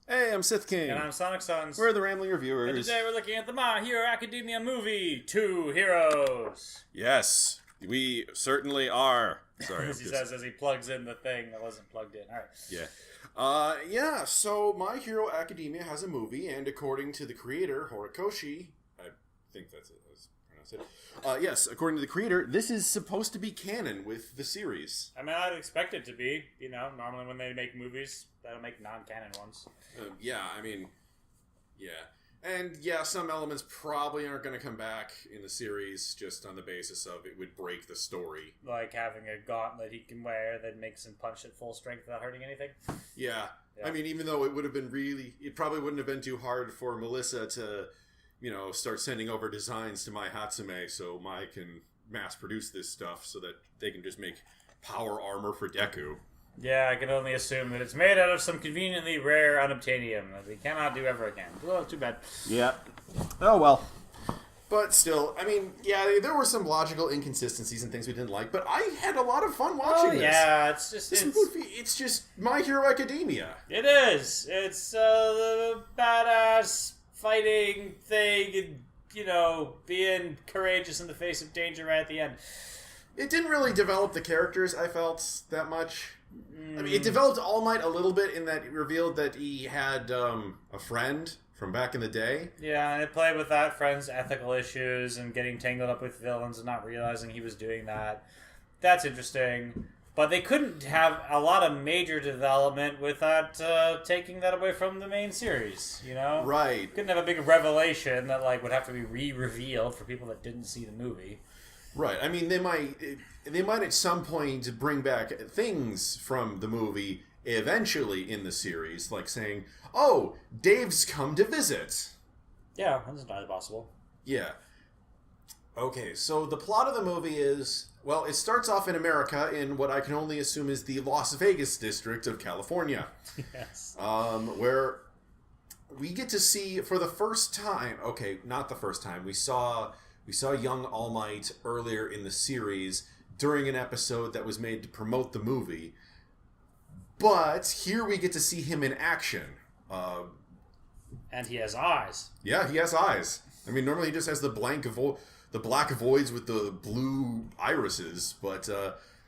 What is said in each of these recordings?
Hey, I'm Sith King. And I'm Sonic Sons. We're the Rambling And Reviewers. today we're looking at the My Hero Academia movie, Two Heroes. Yes, we certainly are. Sorry. As he says as he plugs in the thing that wasn't plugged in. Alright. Yeah, so My Hero Academia has a movie, and according to the creator, Horikoshi, I think that's it, let's pronounce it. Yes, according to the creator, this is supposed to be canon with the series. I mean, I'd expect it to be. You know, normally when they make movies, they don't make non-canon ones. Yeah. And yeah, some elements probably aren't going to come back in the series just on the basis of it would break the story. Like having a gauntlet he can wear that makes him punch at full strength without hurting anything. Yeah. I mean, even though it would have been it probably wouldn't have been too hard for Melissa to, start sending over designs to Mai Hatsume so Mai can mass produce this stuff so that they can just make power armor for Deku. Yeah, I can only assume that it's made out of some conveniently rare unobtainium that we cannot do ever again. Well, too bad. Yeah. Oh, well. But still, I mean, yeah, there were some logical inconsistencies and things we didn't like, but I had a lot of fun watching this. Yeah, it's just... It's just My Hero Academia. It is. It's the badass fighting thing and, being courageous in the face of danger right at the end. It didn't really develop the characters, I felt, that much. I mean, it developed All Might a little bit in that it revealed that he had a friend from back in the day. Yeah, and it played with that friend's ethical issues and getting tangled up with villains and not realizing he was doing that. That's interesting. But they couldn't have a lot of major development without taking that away from the main series, Right. Couldn't have a big revelation that would have to be re-revealed for people that didn't see the movie. Right. I mean, they might at some point bring back things from the movie eventually in the series, like saying, "Oh, Dave's come to visit." Yeah, that's entirely possible. Yeah. Okay, so the plot of the movie is, well, it starts off in America in what I can only assume is the Las Vegas district of California. Yes. Where we get to see for the first time, okay, not the first time, we saw young All Might earlier in the series during an episode that was made to promote the movie. But here we get to see him in action. And he has eyes. Yeah, he has eyes. I mean, normally he just has the black voids with the blue irises. But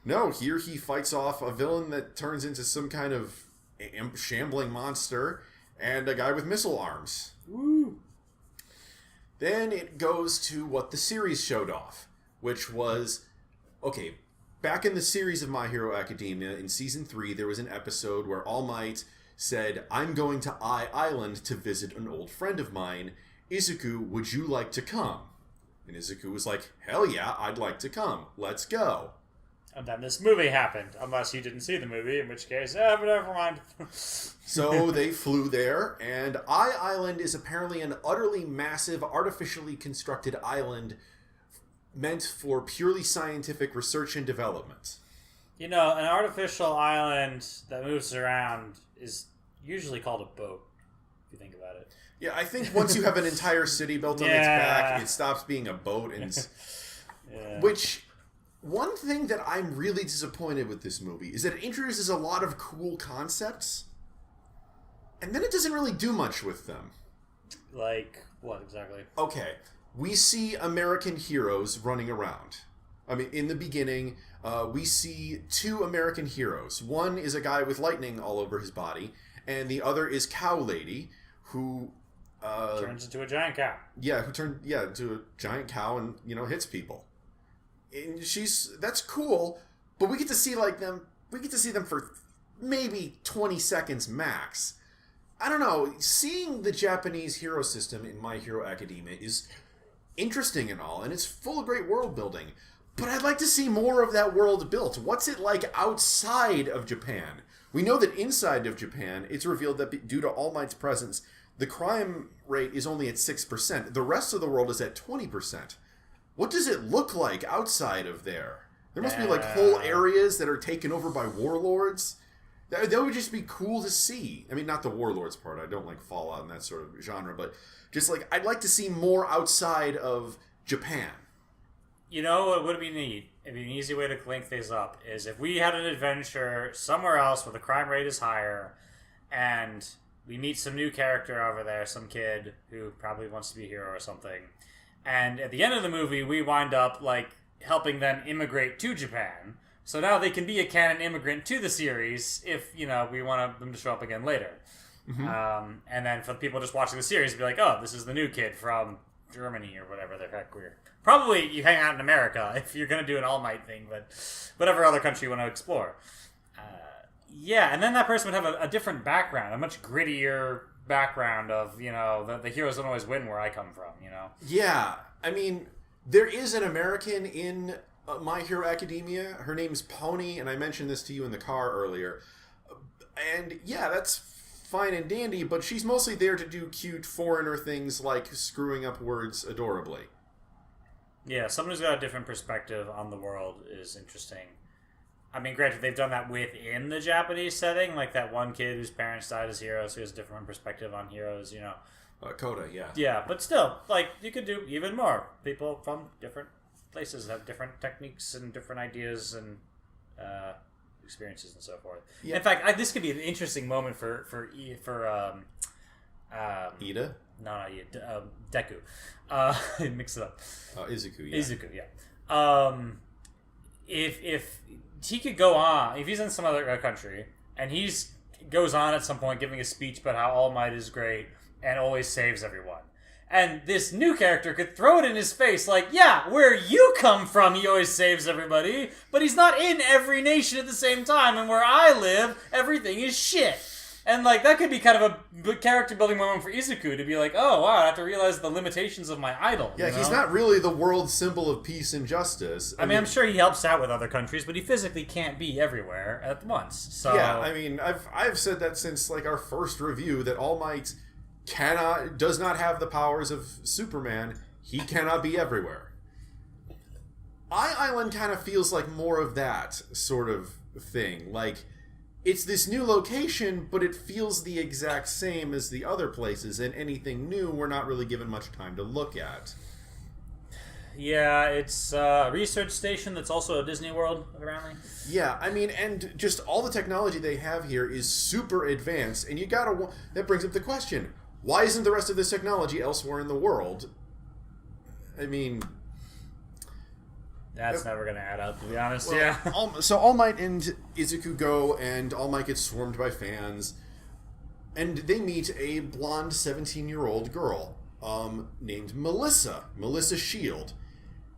no, here he fights off a villain that turns into some kind of shambling monster and a guy with missile arms. Woo! Then it goes to what the series showed off, which was, okay, back in the series of My Hero Academia, in Season 3, there was an episode where All Might said, "I'm going to Ai Island to visit an old friend of mine. Izuku, would you like to come?" And Izuku was like, "Hell yeah, I'd like to come. Let's go." And then this movie happened, unless you didn't see the movie, in which case, but never mind. So they flew there, and Ai Island is apparently an utterly massive, artificially constructed island meant for purely scientific research and development. An artificial island that moves around is usually called a boat, if you think about it. Yeah, I think once you have an entire city built on its back, it stops being a boat. And Yeah. Which, one thing that I'm really disappointed with this movie is that it introduces a lot of cool concepts, and then it doesn't really do much with them. Like, what exactly? Okay, we see American heroes running around. I mean, in the beginning, we see two American heroes. One is a guy with lightning all over his body, and the other is Cow Lady, who... turns into a giant cow. Yeah, who turned into a giant cow and, hits people. And that's cool, but we get to see them for maybe 20 seconds max. I don't know, seeing the Japanese hero system in My Hero Academia is interesting and all, and it's full of great world building, but I'd like to see more of that world built. What's it like outside of Japan? We know that inside of Japan, it's revealed that due to All Might's presence, the crime rate is only at 6%. The rest of the world is at 20%. What does it look like outside of there? There must be whole areas that are taken over by warlords. That would just be cool to see. I mean, not the warlords part. I don't like Fallout and that sort of genre, but just I'd like to see more outside of Japan. What would be neat? It'd be an easy way to link things up is if we had an adventure somewhere else where the crime rate is higher and we meet some new character over there, some kid who probably wants to be a hero or something. And at the end of the movie, we wind up, like, helping them immigrate to Japan. So now they can be a canon immigrant to the series if, you know, we want them to show up again later. And then for the people just watching the series, be like, oh, this is the new kid from Germany or whatever the heck we're... Probably you hang out in America if you're going to do an All Might thing, but whatever other country you want to explore. Yeah, and then that person would have a different background, a much grittier background of, you know, the heroes don't always win where I come from, you know? Yeah, I mean, there is an American in My Hero Academia. Her name's Pony, and I mentioned this to you in the car earlier. And yeah, that's fine and dandy, but she's mostly there to do cute foreigner things like screwing up words adorably. Yeah, someone who's got a different perspective on the world is interesting. I mean, granted, they've done that within the Japanese setting, like that one kid whose parents died as heroes who has a different perspective on heroes, you know. Coda, yeah. Yeah, but still, like, you could do even more. People from different places have different techniques and different ideas and experiences and so forth. Yeah. In fact, this could be an interesting moment for Ida? No, not Ida. Deku. Mix it up. Izuku, yeah. Izuku, yeah. If he could go on, if he's in some other country, and goes on at some point giving a speech about how All Might is great and always saves everyone. And this new character could throw it in his face like, yeah, where you come from, he always saves everybody, but he's not in every nation at the same time, and where I live, everything is shit. And, like, that could be kind of a character building moment for Izuku to be like, oh, wow, I have to realize the limitations of my idol. Yeah, he's not really the world symbol of peace and justice. I mean, I'm sure he helps out with other countries, but he physically can't be everywhere at once. So yeah, I mean, I've said that since, like, our first review, that All Might does not have the powers of Superman. He cannot be everywhere. Island kind of feels like more of that sort of thing. Like, it's this new location, but it feels the exact same as the other places, and anything new we're not really given much time to look at. Yeah, it's a research station that's also a Disney World, apparently. Yeah, I mean, and just all the technology they have here is super advanced, and that brings up the question, why isn't the rest of this technology elsewhere in the world? I mean... That's never going to add up, to be honest, yeah. So All Might and Izuku go, and All Might gets swarmed by fans, and they meet a blonde 17-year-old girl named Melissa Shield.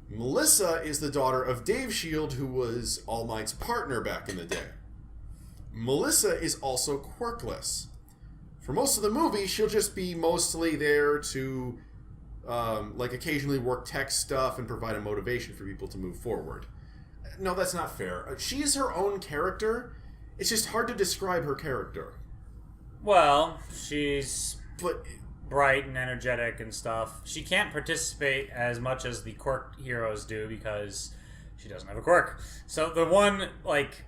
Melissa is the daughter of Dave Shield, who was All Might's partner back in the day. Melissa is also quirkless. For most of the movie, she'll just be mostly there to... like occasionally work tech stuff and provide a motivation for people to move forward. No, that's not fair. She is her own character. It's just hard to describe her character. Well, she's bright and energetic and stuff. She can't participate as much as the quirk heroes do because she doesn't have a quirk. So the one, like,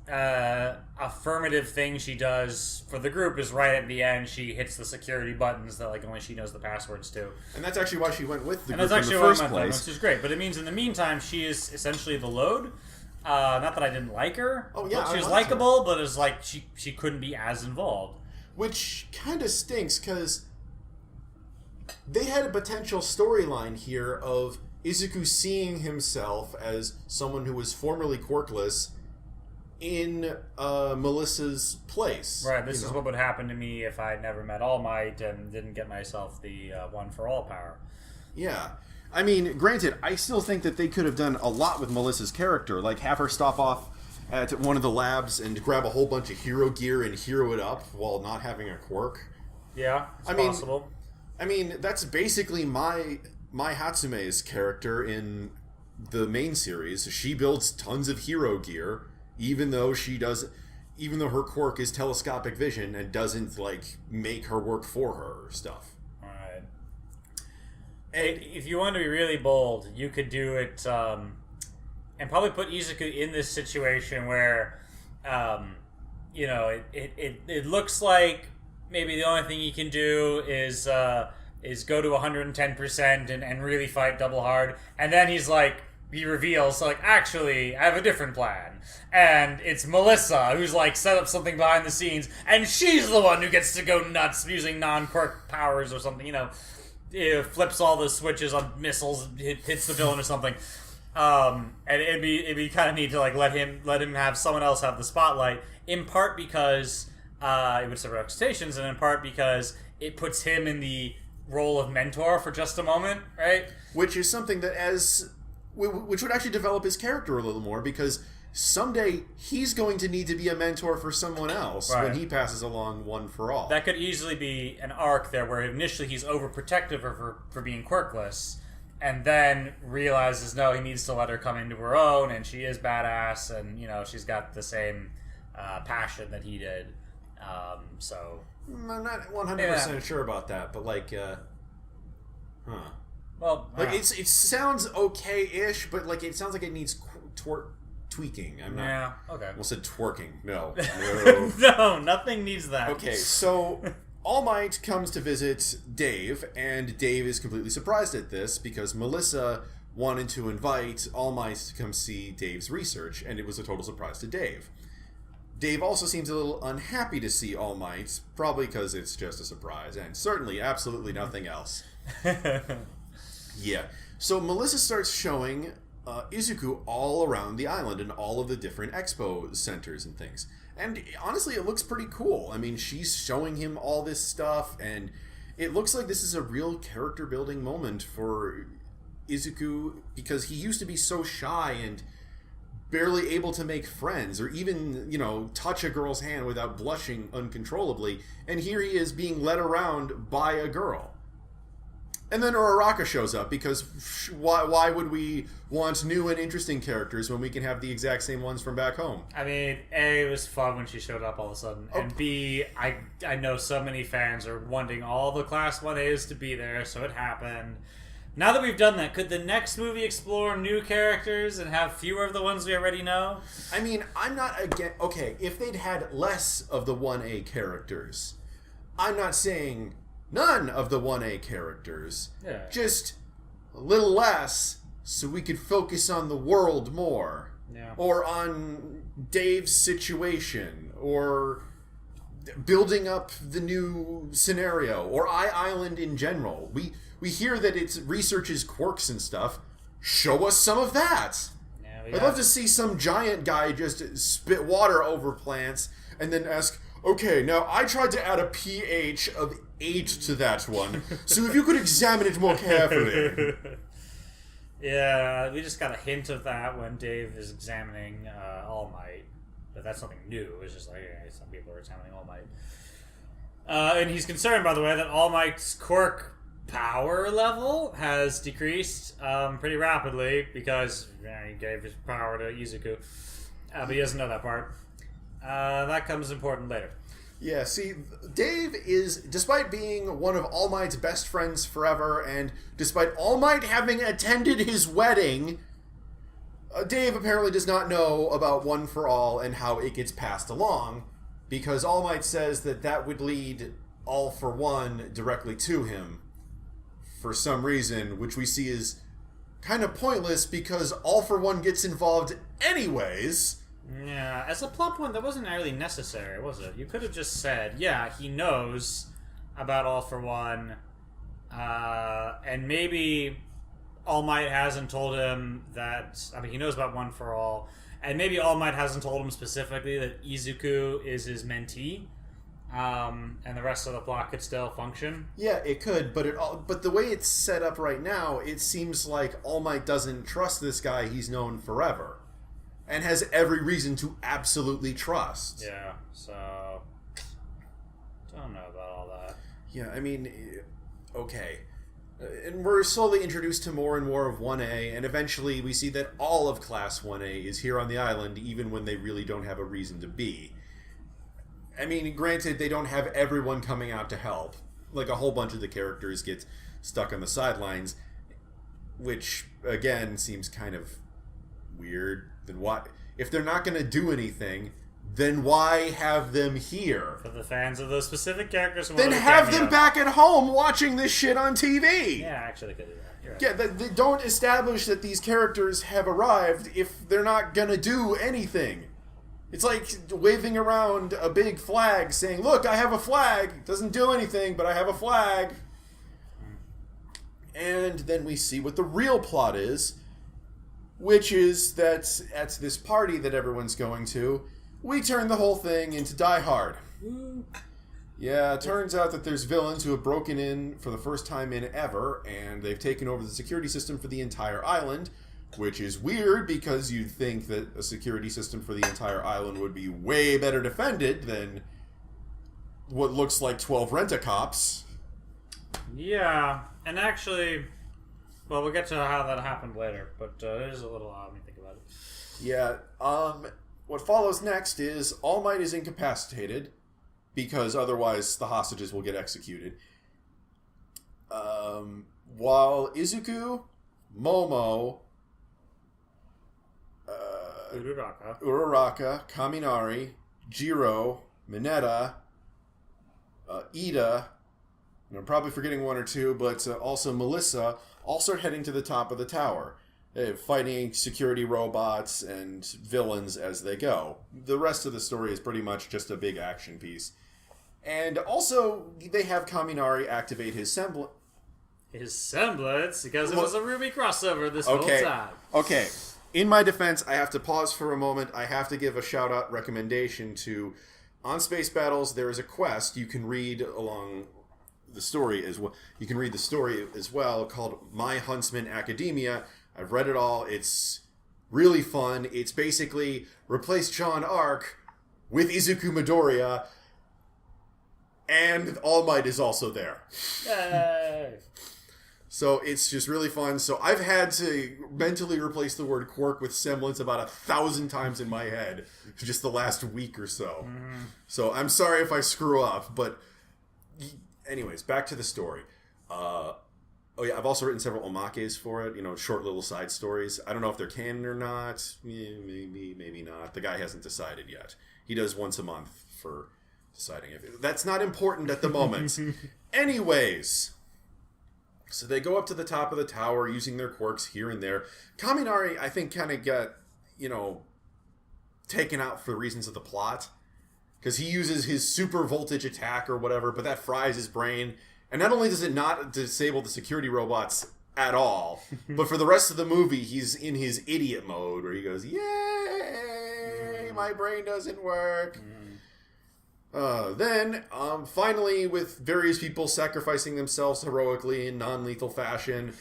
affirmative thing she does for the group is right at the end she hits the security buttons that, like, only she knows the passwords to. And that's actually why she went with the group in the first place. Which is great. But it means in the meantime she is essentially the load. Not that I didn't like her. Oh yeah, she was likable, but it's like she couldn't be as involved. Which kind of stinks because they had a potential storyline here of Izuku seeing himself as someone who was formerly quirkless in Melissa's place. Right, this is what would happen to me if I never met All Might and didn't get myself the one for all power. Yeah. I mean, granted, I still think that they could have done a lot with Melissa's character, like have her stop off at one of the labs and grab a whole bunch of hero gear and hero it up while not having a quirk. Yeah, it's possible. I mean, that's basically my Hatsume's character in the main series. She builds tons of hero gear, even though her quirk is telescopic vision and doesn't, like, make her work for her or stuff. Alright. And if you want to be really bold, you could do it, and probably put Izuku in this situation where, it looks like maybe the only thing he can do is go to 110% and really fight double hard, and then he's like, he reveals, like, actually, I have a different plan. And it's Melissa, who's, like, set up something behind the scenes, and she's the one who gets to go nuts using non-quirk powers or something, it flips all the switches on missiles, hits the villain or something. And it'd be kind of neat to, like, let him have someone else have the spotlight, in part because it would serve expectations, and in part because it puts him in the role of mentor for just a moment, right? Which is something that which would actually develop his character a little more, because someday he's going to need to be a mentor for someone else when he passes along One for All. That could easily be an arc there where initially he's overprotective of her for being quirkless, and then realizes, no, he needs to let her come into her own, and she is badass, and, she's got the same passion that he did. So... I'm not 100% sure about that, but, like, Well, like it sounds okay-ish, but like it sounds like it needs tweaking. I'm not. Yeah. Okay. I almost said twerking. No. No, nothing needs that. Okay, so All Might comes to visit Dave, and Dave is completely surprised at this because Melissa wanted to invite All Might to come see Dave's research, and it was a total surprise to Dave. Dave also seems a little unhappy to see All Might, probably because it's just a surprise, and certainly absolutely nothing else. Yeah. So Melissa starts showing Izuku all around the island and all of the different expo centers and things. And honestly, it looks pretty cool. I mean, she's showing him all this stuff, and it looks like this is a real character building moment for Izuku, because he used to be so shy and barely able to make friends or even, touch a girl's hand without blushing uncontrollably. And here he is being led around by a girl. And then Uraraka shows up, because why would we want new and interesting characters when we can have the exact same ones from back home? I mean, A, it was fun when she showed up all of a sudden, and B, I know so many fans are wanting all the Class 1As to be there, so it happened. Now that we've done that, could the next movie explore new characters and have fewer of the ones we already know? I mean, I'm not against... Okay, if they'd had less of the 1A characters, I'm not saying... none of the 1A characters. Yeah. Just a little less so we could focus on the world more. Yeah. Or on Dave's situation. Or building up the new scenario. Or Island in general. We hear that it researches quirks and stuff. Show us some of that. Yeah, I'd love to see some giant guy just spit water over plants and then ask... Okay, now I tried to add a pH of 8 to that one, so if you could examine it more carefully. Yeah, we just got a hint of that when Dave is examining All Might, but that's something new. It's just like, some people are examining All Might. And he's concerned, by the way, that All Might's quirk power level has decreased pretty rapidly because he gave his power to Izuku. But he doesn't know that part. That comes important later. Yeah, see, Dave is, despite being one of All Might's best friends forever, and despite All Might having attended his wedding, Dave apparently does not know about One for All and how it gets passed along, because All Might says that would lead All for One directly to him, for some reason, which we see is kind of pointless, because All for One gets involved anyways. Yeah, as a plot point, that wasn't really necessary, was it? You could have just said, yeah, he knows about All for One, and maybe All Might hasn't told him that... I mean, he knows about One for All, and maybe All Might hasn't told him specifically that Izuku is his mentee, and the rest of the plot could still function. Yeah, it could, but the way it's set up right now, it seems like All Might doesn't trust this guy he's known forever. And has every reason to absolutely trust. Yeah, so... don't know about all that. Yeah, I mean... Okay. And we're slowly introduced to more and more of 1A, and eventually we see that all of Class 1A is here on the island, even when they really don't have a reason to be. I mean, granted, they don't have everyone coming out to help. Like, a whole bunch of the characters get stuck on the sidelines, which, again, seems kind of weird. Then why, if they're not going to do anything, then why have them here? For the fans of those specific characters. Then have them back at home watching this shit on TV. Yeah, actually, could do that. You're Yeah, they don't establish that these characters have arrived if they're not gonna do anything. It's like waving around a big flag saying, look, I have a flag. It doesn't do anything, but I have a flag. And then we see what the real plot is, which is that at this party that everyone's going to, we turn the whole thing into Die Hard. Yeah, it turns out that there's villains who have broken in for the first time in ever, and they've taken over the security system for the entire island, which is weird because you'd think that a security system for the entire island would be way better defended than what looks like 12 rent-a-cops. Yeah, and actually, well, we'll get to how that happened later, but it is a little odd when you think about it. Yeah, what follows next is All Might is incapacitated, because otherwise the hostages will get executed. While Izuku, Momo, Uraraka, Kaminari, Jiro, Mineta, Ida, and I'm probably forgetting one or two, but also Melissa, all start heading to the top of the tower, fighting security robots and villains as they go. The rest of the story is pretty much just a big action piece. And also, they have Kaminari activate his semblance. His semblance? Because it was a Ruby crossover this whole time. Okay. In my defense, I have to pause for a moment. I have to give a shout-out recommendation to... On Space Battles, there is a quest you can read along the story as well. You can read the story as well, called My Huntsman Academia. I've read it all. It's really fun. It's basically replace Jean Arc with Izuku Midoriya, and All Might is also there. Yay! So it's just really fun. So I've had to mentally replace the word quirk with semblance about 1,000 times in my head for just the last week or so. Mm-hmm. So I'm sorry if I screw up, but anyways, back to the story. I've also written several omakes for it, short little side stories. I don't know if they're canon or not. Maybe not. The guy hasn't decided yet. He does once a month for deciding if that's not important at the moment. Anyways, so they go up to the top of the tower using their quirks here and there. Kaminari, I think, kind of got, taken out for reasons of the plot. Because he uses his super voltage attack or whatever, but that fries his brain. And not only does it not disable the security robots at all, but for the rest of the movie, he's in his idiot mode where he goes, yay, my brain doesn't work. Then, finally, with various people sacrificing themselves heroically in non-lethal fashion,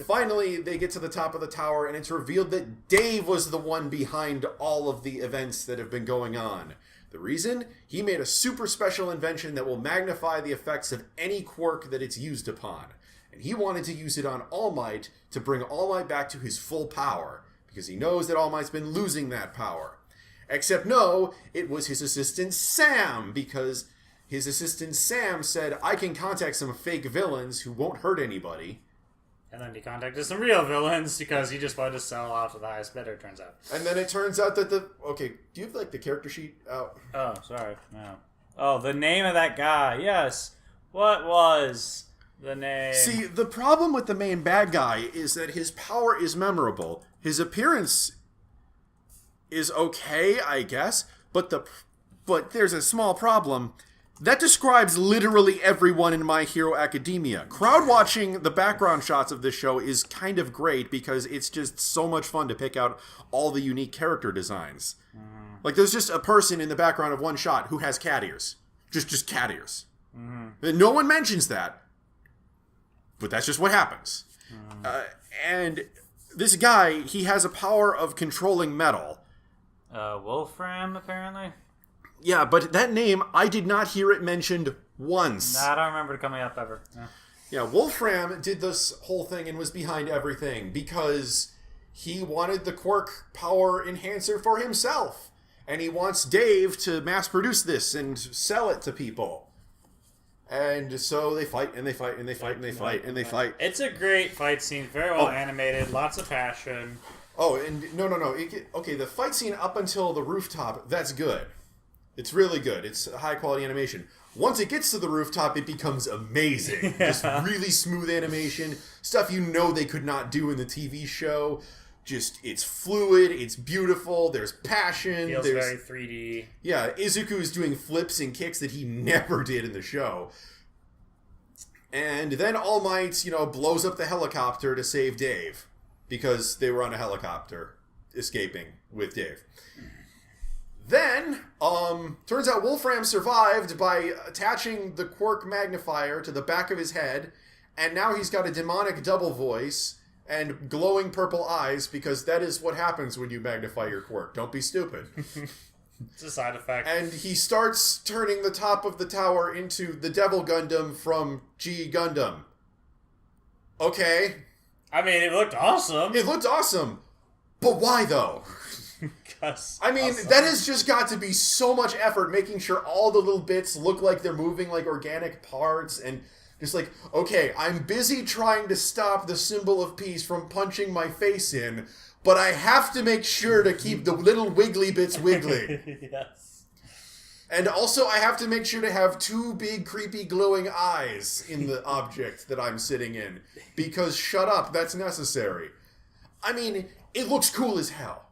finally they get to the top of the tower, and it's revealed that Dave was the one behind all of the events that have been going on. The reason? He made a super special invention that will magnify the effects of any quirk that it's used upon. And he wanted to use it on All Might to bring All Might back to his full power, because he knows that All Might's been losing that power. Except no, it was his assistant Sam, because his assistant Sam said, I can contact some fake villains who won't hurt anybody. And then he contacted some real villains because he just wanted to sell off to the highest bidder, it turns out. And then it turns out that okay, do you have the character sheet out? Oh, sorry. No. Oh, the name of that guy, yes. What was the name? See, the problem with the main bad guy is that his power is memorable. His appearance is okay, I guess, but there's a small problem. That describes literally everyone in My Hero Academia. Crowd watching the background shots of this show is kind of great because it's just so much fun to pick out all the unique character designs. Like, there's just a person in the background of one shot who has cat ears. Just cat ears. And no one mentions that, but that's just what happens. And this guy, he has a power of controlling metal. Wolfram, apparently? Yeah, but that name, I did not hear it mentioned once. Nah, I don't remember it coming up ever. Yeah, Wolfram did this whole thing and was behind everything because he wanted the quirk power enhancer for himself. And he wants Dave to mass produce this and sell it to people. And so they fight and they fight and they fight and they fight and they fight. It's a great fight scene, very well animated, lots of passion. Oh, and no. Okay, the fight scene up until the rooftop, that's good. It's really good. It's high quality animation. Once it gets to the rooftop, it becomes amazing. Just really smooth animation, stuff you know they could not do in the TV show. Just, it's fluid, it's beautiful, there's passion. Feels there's very 3D. Yeah, Izuku is doing flips and kicks that he never did in the show. And then All Might, blows up the helicopter to save Dave. Because they were on a helicopter escaping with Dave. Then, turns out Wolfram survived by attaching the quirk magnifier to the back of his head, and now he's got a demonic double voice and glowing purple eyes, because that is what happens when you magnify your quirk. Don't be stupid. It's a side effect. And he starts turning the top of the tower into the Devil Gundam from G Gundam. Okay. I mean, it looked awesome. It looked awesome. But why, though? I mean, that has just got to be so much effort making sure all the little bits look like they're moving like organic parts, and just like, okay, I'm busy trying to stop the symbol of peace from punching my face in, but I have to make sure to keep the little wiggly bits wiggly. Yes. And also, I have to make sure to have two big, creepy, glowing eyes in the object that I'm sitting in. Because, shut up, that's necessary. I mean, it looks cool as hell.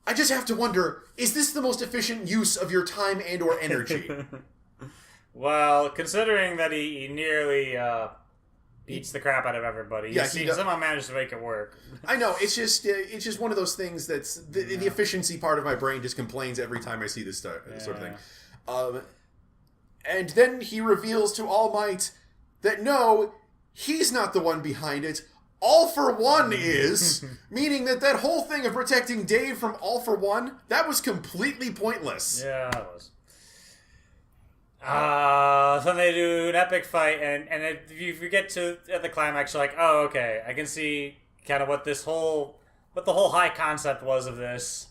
I just have to wonder, is this the most efficient use of your time and or energy? Well, considering that he nearly beats the crap out of everybody, Yeah, he somehow managed to make it work. I know, it's just one of those things that's... The efficiency part of my brain just complains every time I see this sort of thing. And then he reveals to All Might that no, he's not the one behind it. All for One is, meaning that whole thing of protecting Dave from All for One, that was completely pointless. Yeah, it was. So they do an epic fight, and if you get to at the climax, you're like, oh, okay, I can see kind of what the whole high concept was of this,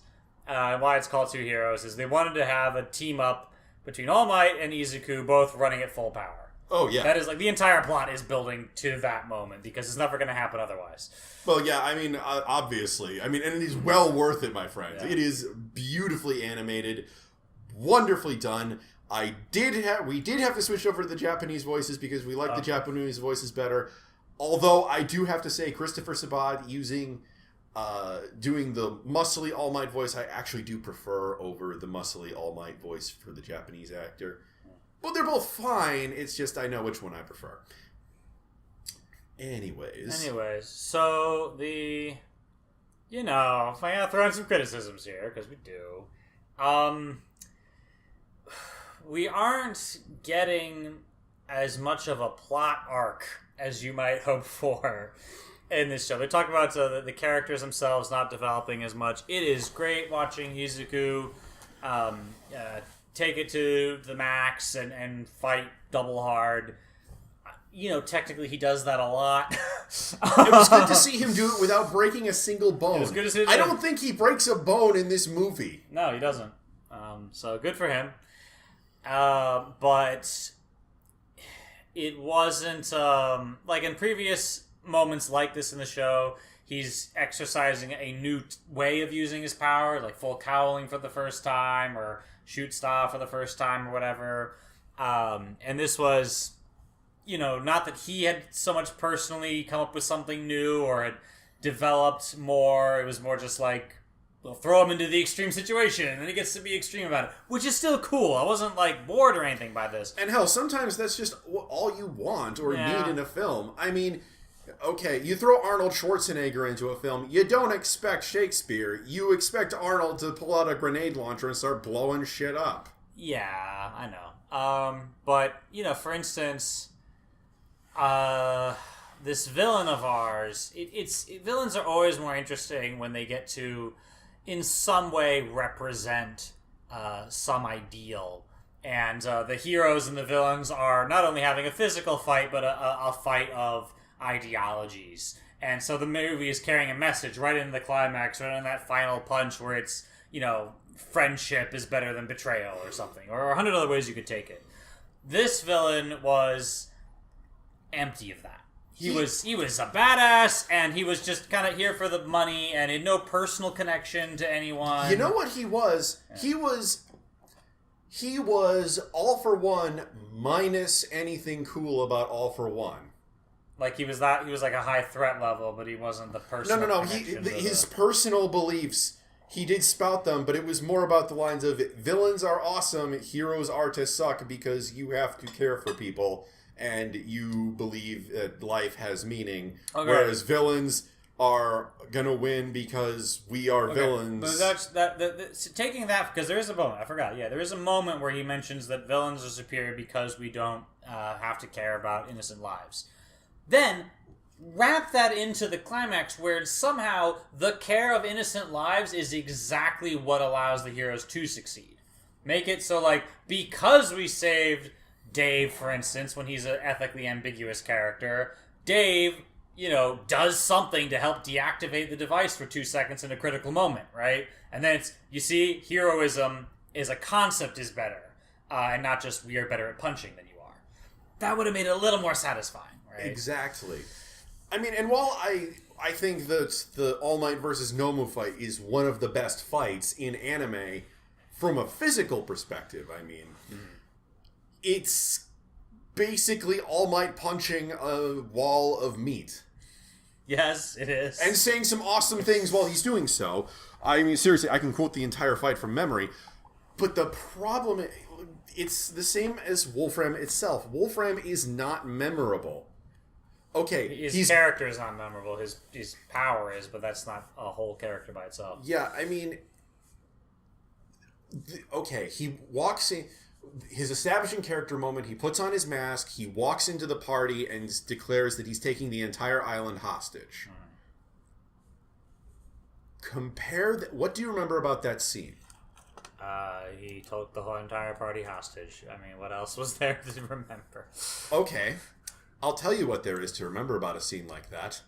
and why it's called Two Heroes, is they wanted to have a team up between All Might and Izuku, both running at full power. Oh, yeah. That is, like, the entire plot is building to that moment, because it's never going to happen otherwise. Well, yeah, I mean, obviously. I mean, and it is well worth it, my friends. Yeah. It is beautifully animated, wonderfully done. We did have to switch over to the Japanese voices, because we like the Japanese voices better. Although, I do have to say, Christopher Sabat doing the muscly All Might voice, I actually do prefer over the muscly All Might voice for the Japanese actor. Well, they're both fine. It's just I know which one I prefer. Anyways, so I gotta throw in some criticisms here, because we do. We aren't getting as much of a plot arc as you might hope for in this show. They talk about the characters themselves not developing as much. It is great watching Izuku take it to the max and fight double hard. Technically he does that a lot. It was good to see him do it without breaking a single bone. It was good to see him. I don't think he breaks a bone in this movie. No, he doesn't. So good for him. But it wasn't like in previous moments like this in the show, he's exercising a new way of using his power, like full cowling for the first time, or shoot star for the first time, or whatever. And this was, not that he had so much personally come up with something new or had developed more. It was more just like, we'll throw him into the extreme situation, and then he gets to be extreme about it, which is still cool. I wasn't, bored or anything by this. And hell, sometimes that's just all you want or need in a film. I mean, okay, you throw Arnold Schwarzenegger into a film, you don't expect Shakespeare. You expect Arnold to pull out a grenade launcher and start blowing shit up. Yeah, I know. But, for instance, this villain of ours, villains are always more interesting when they get to, in some way, represent some ideal. And the heroes and the villains are not only having a physical fight, but a fight of ideologies. And so the movie is carrying a message right into the climax, right in that final punch where it's, friendship is better than betrayal or something, or 100 other ways you could take it. This villain was empty of that. He was a badass, and he was just kind of here for the money, and had no personal connection to anyone. You know what he was? Yeah. he was All for One minus anything cool about All for One. Like he was like a high threat level, but he wasn't the person. No. His personal beliefs, he did spout them, but it was more about the lines of villains are awesome, heroes are to suck because you have to care for people and you believe that life has meaning. Okay. Whereas villains are gonna win because we are villains. But that's taking that, because there is a moment, I forgot. Yeah, there is a moment where he mentions that villains are superior because we don't have to care about innocent lives. Then wrap that into the climax where somehow the care of innocent lives is exactly what allows the heroes to succeed. Make it so, like, because we saved Dave, for instance, when he's an ethically ambiguous character, Dave, does something to help deactivate the device for 2 seconds in a critical moment, right? And then you see, heroism is a concept is better, and not just we are better at punching than you are. That would have made it a little more satisfying. Right. Exactly. I mean, and while I think that the All Might versus Nomu fight is one of the best fights in anime from a physical perspective, I mean, it's basically All Might punching a wall of meat. Yes, it is. And saying some awesome things while he's doing so. I mean, seriously, I can quote the entire fight from memory. But the problem, it's the same as Wolfram itself. Wolfram is not memorable. Okay, his character is not memorable. His power is, but that's not a whole character by itself. Yeah, I mean, okay, he walks in. His establishing character moment, he puts on his mask, he walks into the party and declares that he's taking the entire island hostage. What do you remember about that scene? He took the whole entire party hostage. I mean, what else was there to remember? Okay. I'll tell you what there is to remember about a scene like that.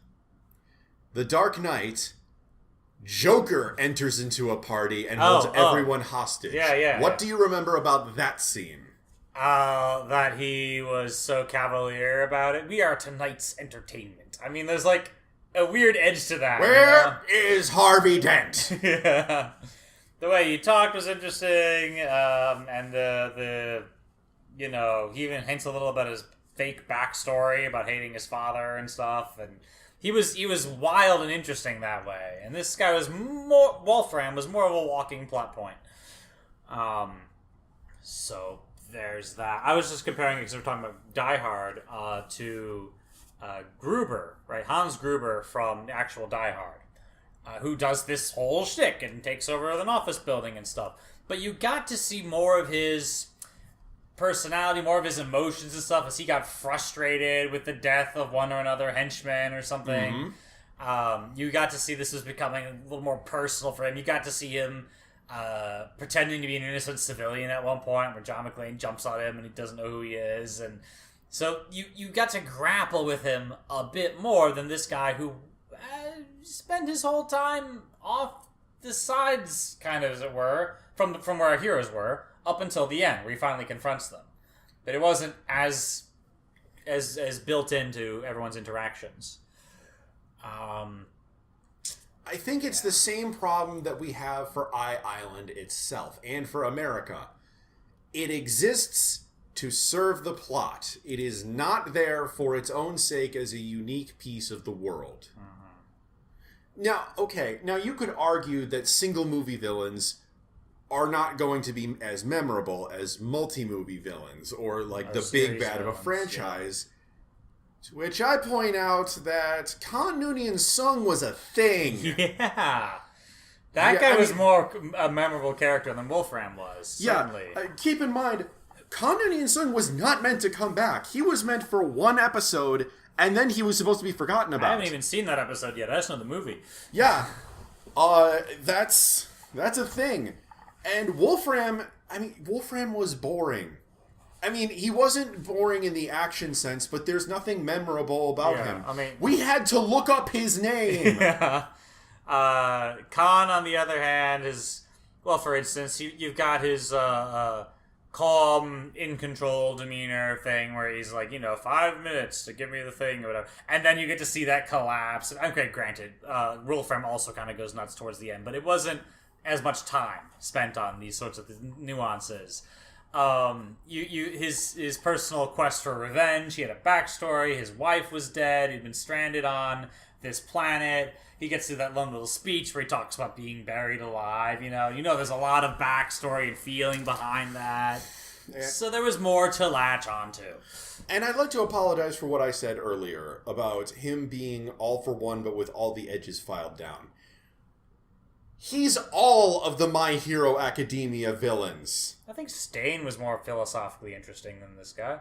The Dark Knight, Joker enters into a party and holds everyone hostage. Yeah. What do you remember about that scene? That he was so cavalier about it. We are tonight's entertainment. I mean, there's like a weird edge to that. Where is Harvey Dent? Yeah. The way he talked was interesting, and the he even hints a little about his fake backstory about hating his father and stuff, and he was wild and interesting that way. And this guy Wolfram was more of a walking plot point. So there's that. I was just comparing it because we're talking about Die Hard to Gruber, right? Hans Gruber from the actual Die Hard, who does this whole shtick and takes over an office building and stuff. But you got to see more of his personality, more of his emotions and stuff, as he got frustrated with the death of one or another henchman or something. You got to see this was becoming a little more personal for him. You got to see him pretending to be an innocent civilian at one point, where John McClane jumps on him and he doesn't know who he is. And so you got to grapple with him a bit more than this guy who spent his whole time off the sides, kind of, as it were, from where our heroes were, up until the end, where he finally confronts them. But it wasn't as built into everyone's interactions. I think it's the same problem that we have for I-Island itself, and for America. It exists to serve the plot. It is not there for its own sake as a unique piece of the world. Now you could argue that single movie villains are not going to be as memorable as multi-movie villains, or like the big bad of a franchise. Yeah. To which I point out that Khan Noonien Sung was a thing. Yeah. That guy was more a memorable character than Wolfram was, certainly. Yeah, keep in mind, Khan Noonien Sung was not meant to come back. He was meant for one episode, and then he was supposed to be forgotten about. I haven't even seen that episode yet. I just know the movie. Yeah. That's a thing. And Wolfram was boring. I mean, he wasn't boring in the action sense, but there's nothing memorable about him. I mean, we had to look up his name. Yeah. Khan, on the other hand, is, well, for instance, you've got his calm, in control demeanor thing where he's like, 5 minutes to give me the thing or whatever. And then you get to see that collapse. Okay, granted, Wolfram also kind of goes nuts towards the end, but it wasn't as much time spent on these sorts of nuances. His personal quest for revenge. He had a backstory. His wife was dead. He'd been stranded on this planet. He gets to that one little speech where he talks about being buried alive. There's a lot of backstory and feeling behind that. Yeah. So there was more to latch onto. And I'd like to apologize for what I said earlier about him being all for one, but with all the edges filed down. He's all of the My Hero Academia villains. I think Stain was more philosophically interesting than this guy.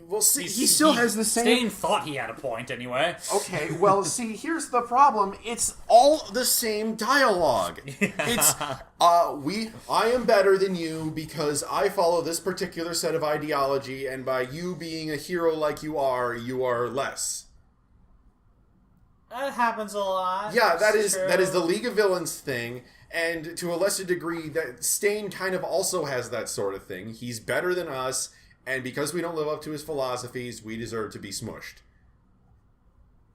Well, see, he still has the same... Stain thought he had a point, anyway. Okay, well, see, here's the problem. It's all the same dialogue. It's, I am better than you because I follow this particular set of ideology, and by you being a hero like you are less. That happens a lot. Yeah, that is the League of Villains thing, and to a lesser degree, that Stain kind of also has that sort of thing. He's better than us, and because we don't live up to his philosophies, we deserve to be smushed.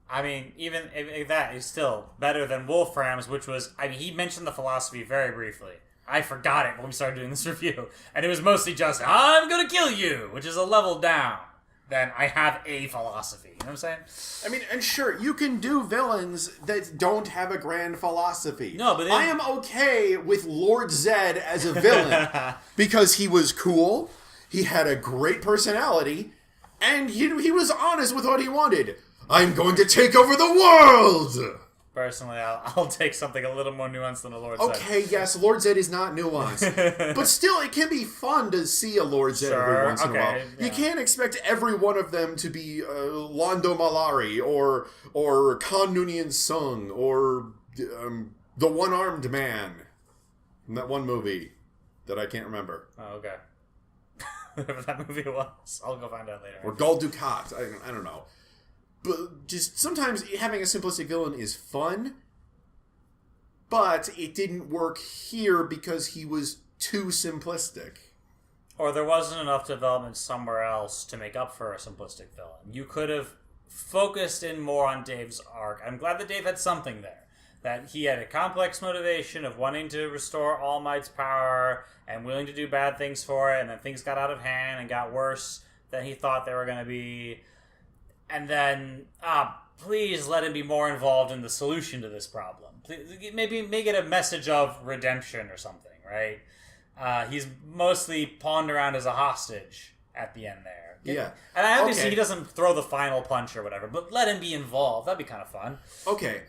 I mean, even if that is still better than Wolfram's, which was... I mean, he mentioned the philosophy very briefly. I forgot it when we started doing this review. And it was mostly just, I'm gonna kill you, which is a level down. Then I have a philosophy. You know what I'm saying? I mean, and sure, you can do villains that don't have a grand philosophy. No, but... I am okay with Lord Zed as a villain because he was cool... He had a great personality, and he was honest with what he wanted. I'm going to take over the world! Personally, I'll take something a little more nuanced than a Lord Zed. Okay, yes, Lord Zed is not nuanced. But still, it can be fun to see a Lord Zed every once in a while. Yeah. You can't expect every one of them to be Londo Malari, or Khan Noonien Sung, or the One-Armed Man from that one movie that I can't remember. Oh, okay. Whatever that movie was. I'll go find out later. Or Gul Dukat. I don't know. But just sometimes having a simplistic villain is fun, but it didn't work here because he was too simplistic. Or there wasn't enough development somewhere else to make up for a simplistic villain. You could have focused in more on Dave's arc. I'm glad that Dave had something there. That he had a complex motivation of wanting to restore All Might's power and willing to do bad things for it, and then things got out of hand and got worse than he thought they were going to be. And then, please let him be more involved in the solution to this problem. Please, maybe make it a message of redemption or something, right? He's mostly pawned around as a hostage at the end there. Yeah. And obviously he doesn't throw the final punch or whatever, but let him be involved. That'd be kind of fun. Okay.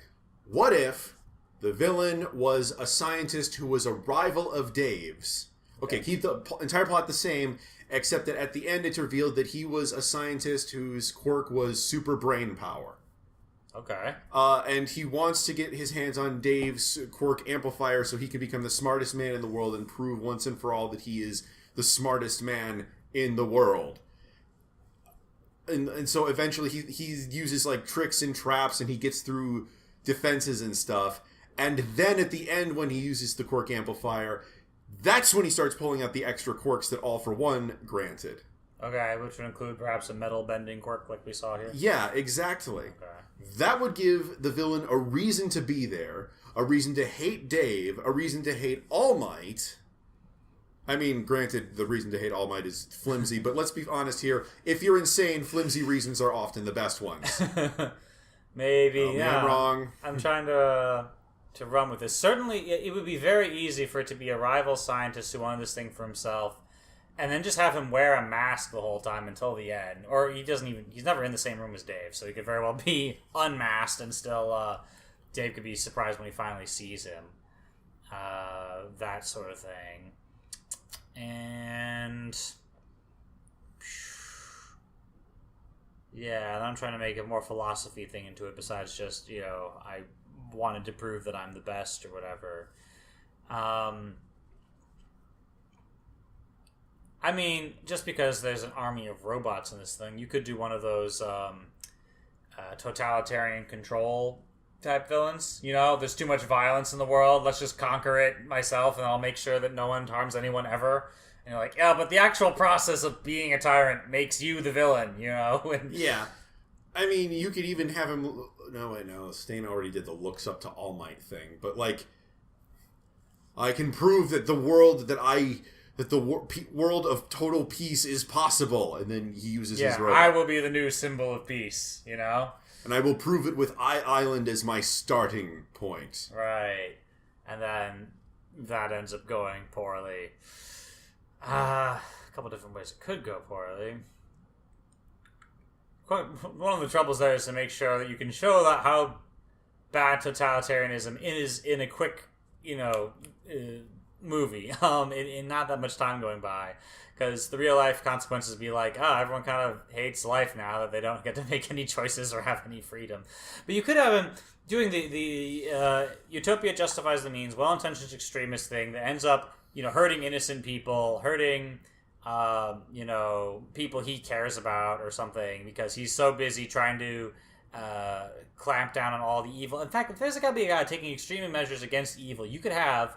What if the villain was a scientist who was a rival of Dave's? Okay, keep the entire plot the same, except that at the end it's revealed that he was a scientist whose quirk was super brain power. Okay. And he wants to get his hands on Dave's quirk amplifier so he can become the smartest man in the world and prove once and for all that he is the smartest man in the world. And so eventually he uses like tricks and traps and he gets through defenses and stuff, and then at the end when he uses the quirk amplifier, that's when he starts pulling out the extra quirks that All for One granted. Okay, which would include perhaps a metal bending quirk like we saw here. Yeah, exactly. Okay. That would give the villain a reason to be there, a reason to hate Dave, a reason to hate All Might. I mean, granted, the reason to hate All Might is flimsy, but let's be honest here. If you're insane, flimsy reasons are often the best ones. Maybe, yeah. I'm wrong. I'm trying to run with this. Certainly, it would be very easy for it to be a rival scientist who wanted this thing for himself, and then just have him wear a mask the whole time until the end. Or he's never in the same room as Dave, so he could very well be unmasked and still, Dave could be surprised when he finally sees him. That sort of thing. And... yeah, and I'm trying to make a more philosophy thing into it besides just, I wanted to prove that I'm the best or whatever. I mean, just because there's an army of robots in this thing, you could do one of those totalitarian control type villains. There's too much violence in the world, let's just conquer it myself and I'll make sure that no one harms anyone ever. And you're like, yeah, but the actual process of being a tyrant makes you the villain, And, yeah. I mean, you could even have him... No, Stain already did the looks up to All Might thing. But, like, I can prove that the world that I that the world of total peace is possible, and then he uses his robot. I will be the new symbol of peace, you know? And I will prove it with Island as my starting point. Right. And then that ends up going poorly. A couple different ways it could go poorly. One of the troubles there is to make sure that you can show that how bad totalitarianism is in a quick, movie, in not that much time going by. Because the real life consequences be like, everyone kind of hates life now that they don't get to make any choices or have any freedom. But you could have him doing the Utopia justifies the means, well-intentioned extremist thing that ends up, hurting innocent people, hurting, people he cares about or something, because he's so busy trying to clamp down on all the evil. In fact, if there's got to be a guy taking extreme measures against evil, you could have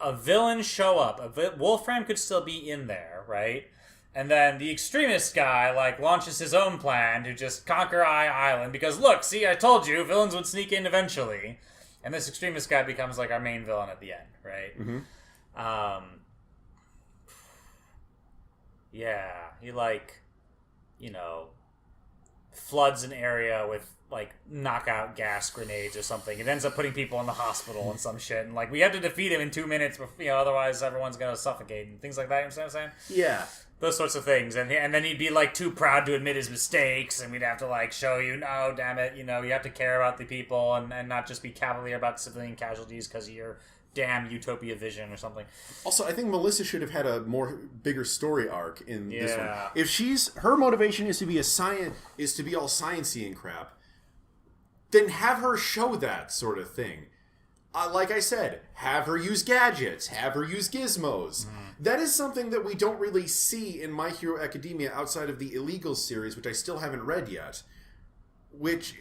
a villain show up. Wolfram could still be in there, right? And then the extremist guy, launches his own plan to just conquer Island because, look, see, I told you, villains would sneak in eventually. And this extremist guy becomes, our main villain at the end, right? Mm-hmm. Yeah, he, floods an area with knockout gas grenades or something. It ends up putting people in the hospital and some shit. And we have to defeat him in 2 minutes, otherwise everyone's gonna suffocate and things like that. You know what I'm saying? Yeah, those sorts of things. And then he'd be too proud to admit his mistakes, and we'd have to show you, no, damn it, you have to care about the people and not just be cavalier about civilian casualties because of your damn utopia vision or something. Also, I think Melissa should have had a bigger story arc in this one. If her motivation is to be all sciencey and crap, then have her show that sort of thing. Like I said, have her use gadgets, have her use gizmos. That is something that we don't really see in My Hero Academia outside of the Illegal series, which I still haven't read yet. Which,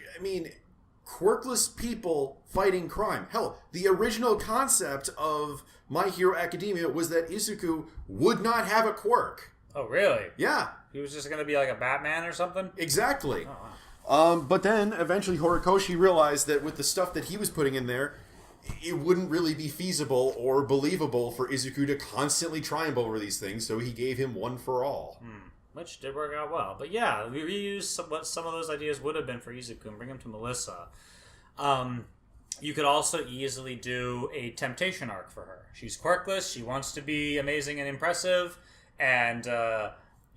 quirkless people fighting crime. Hell, the original concept of My Hero Academia was that Izuku would not have a quirk. Oh, really? Yeah. He was just going to be like a Batman or something? Exactly. Oh, wow. But then, eventually, Horikoshi realized that with the stuff that he was putting in there, it wouldn't really be feasible or believable for Izuku to constantly triumph over these things, so he gave him one for all. Which did work out well. But yeah, we reused what some of those ideas would have been for Izuku and bring them to Melissa. You could also easily do a temptation arc for her. She's quirkless, she wants to be amazing and impressive, and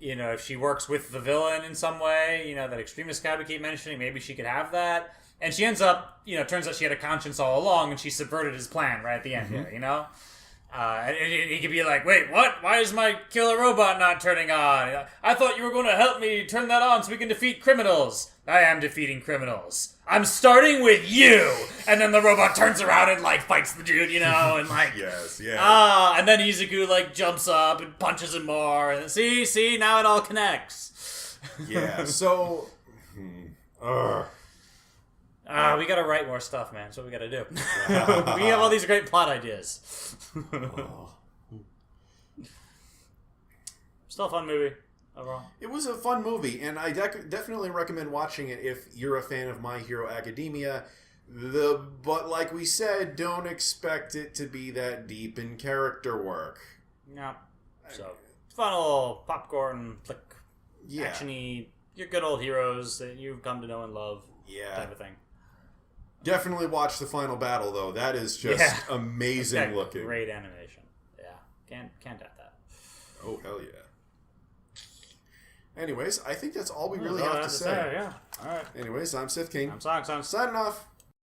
if she works with the villain in some way, that extremist guy we keep mentioning, maybe she could have that. And she ends up, turns out she had a conscience all along, and she subverted his plan right at the end here, and he could be like, wait, what? Why is my killer robot not turning on? I thought you were going to help me turn that on so we can defeat criminals. I am defeating criminals. I'm starting with you. And then the robot turns around and fights the dude, and Yes, yeah. And then Izuku jumps up and punches him more. And see, now it all connects. Yeah, so we gotta write more stuff, man. That's what we gotta do. We have all these great plot ideas. Still a fun movie overall. It was a fun movie, and I definitely recommend watching it if you're a fan of My Hero Academia. But like we said, don't expect it to be that deep in character work. No. So, fun little popcorn, flick, actiony, your good old heroes that you've come to know and love. Yeah. Type of thing. Definitely watch the final battle, though. That is just amazing looking. Great animation. Yeah. Can't doubt that. Oh, hell yeah. Anyways, I think that's all we really have to say. Yeah. All right. Anyways, I'm Sith King. I'm Sox. Signing off.